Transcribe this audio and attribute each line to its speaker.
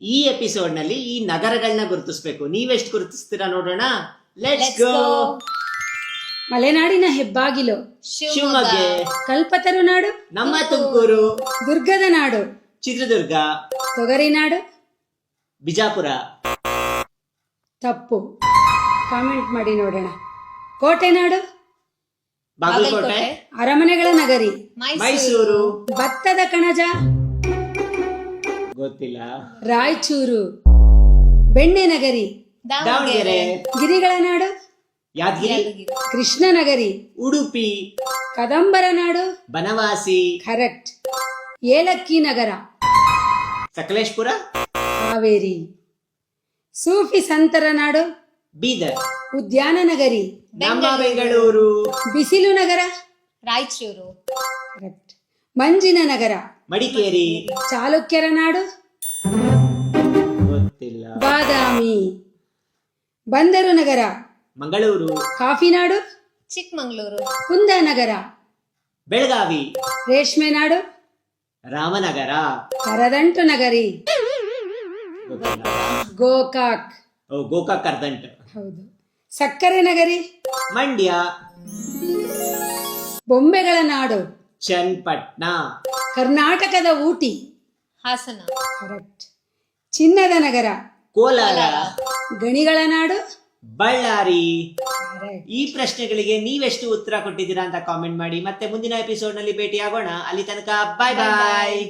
Speaker 1: ಈ ಎಪಿಸೋಡ್ ನಲ್ಲಿ ಈ ನಗರಗಳನ್ನ ಗುರುತಿಸಬೇಕು. ನೀವೆಷ್ಟು ಗುರುತಿಸ್ತೀರಾ ನೋಡೋಣ. Let's go.
Speaker 2: ಮಲೆನಾಡಿನ ಹೆಬ್ಬಾಗಿಲು
Speaker 1: ಶಿವಮೊಗ್ಗ,
Speaker 2: ಕಲ್ಪತರುನಾಡು
Speaker 1: ನಮ್ಮ ತುಮಕೂರು,
Speaker 2: ದುರ್ಗದ ನಾಡು
Speaker 1: ಚಿತ್ರದುರ್ಗ,
Speaker 2: ತೊಗರಿನಾಡು
Speaker 1: ಬಿಜಾಪುರ.
Speaker 2: ತಪ್ಪು. ಕಾಮೆಂಟ್ ಮಾಡಿ ನೋಡೋಣ. ಕೋಟೆನಾಡು
Speaker 1: ಬಾಗಲಕೋಟೆ,
Speaker 2: ಅರಮನೆಗಳ ನಗರಿ
Speaker 1: ಮೈಸೂರು,
Speaker 2: ಭತ್ತದ ಕಣಜ
Speaker 1: ಗೊತ್ತಿಲ್ಲ,
Speaker 2: ರಾಯಚೂರು, ಬೆಣ್ಣೆ ನಗರಿ
Speaker 1: ದಾವಣಗೆರೆ,
Speaker 2: ಗಿರಿಗಳ ನಾಡು
Speaker 1: ಯಾದಗಿರಿ,
Speaker 2: ಕೃಷ್ಣನಗರಿ,
Speaker 1: ಉಡುಪಿ,
Speaker 2: ಕದಂಬರ ನಾಡು
Speaker 1: ಬನವಾಸಿ,
Speaker 2: ಕರೆಕ್ಟ್. ಏಲಕ್ಕಿ ನಗರ
Speaker 1: ಸಕಲೇಶ್ಪುರ,
Speaker 2: ಹಾವೇರಿ. ಸೂಫಿ ಸಂತರ ನಾಡು
Speaker 1: ಬೀದರ್,
Speaker 2: ಉದ್ಯಾನ ನಗರಿ
Speaker 1: ನಮ್ಮ ಬೆಂಗಳೂರು,
Speaker 2: ಬಿಸಿಲು ನಗರ
Speaker 3: ರಾಯಚೂರು,
Speaker 2: ಕರೆಕ್ಟ್. ಮಂಜಿನ ನಗರ
Speaker 1: ಮಡಿಕೇರಿ,
Speaker 2: ಚಾಲುಕ್ಯರ ನಾಡು
Speaker 1: ಗೊತ್ತಿಲ್ಲ,
Speaker 2: ಬಾದಾಮಿ. ಬಂದರು ನಗರ
Speaker 1: ಮಂಗಳೂರು,
Speaker 2: ಕಾಫಿ ನಾಡು
Speaker 3: ಚಿಕ್ಕಮಂಗ್ಳೂರು,
Speaker 2: ಕುಂದನಗರ.
Speaker 1: ಬೆಳಗಾವಿ,
Speaker 2: ರೇಷ್ಮೆ ನಾಡು
Speaker 1: ರಾಮನಗರ,
Speaker 2: ಕರದಂಟು ನಗರಿ
Speaker 1: ಗೊತ್ತಿಲ್ಲ.
Speaker 2: ಗೋಕಾಕ್.
Speaker 1: ಓ, ಗೋಕಾಕ್ ಕರ್ದಂಟ್.
Speaker 2: ಹೌದು. ಸಕ್ಕರೆ ನಗರಿ
Speaker 1: ಮಂಡ್ಯ,
Speaker 2: ಬೊಂಬೆಗಳ ನಾಡು
Speaker 1: ಚನ್ನಪಟ್ಟಣ,
Speaker 2: ಕರ್ನಾಟಕದ ಊಟಿ
Speaker 3: ಹಾಸನ,
Speaker 2: ಕರೆಕ್ಟ್. ಚಿನ್ನದ ನಗರ
Speaker 1: ಕೋಲಾರ,
Speaker 2: ಗಣಿಗಳ ನಾಡು
Speaker 1: ಬಳ್ಳಾರಿ.
Speaker 2: ಕರೆಕ್ಟ್.
Speaker 1: ಈ ಪ್ರಶ್ನೆಗಳಿಗೆ ನೀವೆಷ್ಟು ಉತ್ತರ ಕೊಟ್ಟಿದ್ದೀರಾ ಅಂತ ಕಾಮೆಂಟ್ ಮಾಡಿ. ಮತ್ತೆ ಮುಂದಿನ ಎಪಿಸೋಡ್ ನಲ್ಲಿ ಭೇಟಿ ಆಗೋಣ. ಅಲ್ಲಿ ತನಕ ಬಾಯ್ ಬಾಯ್.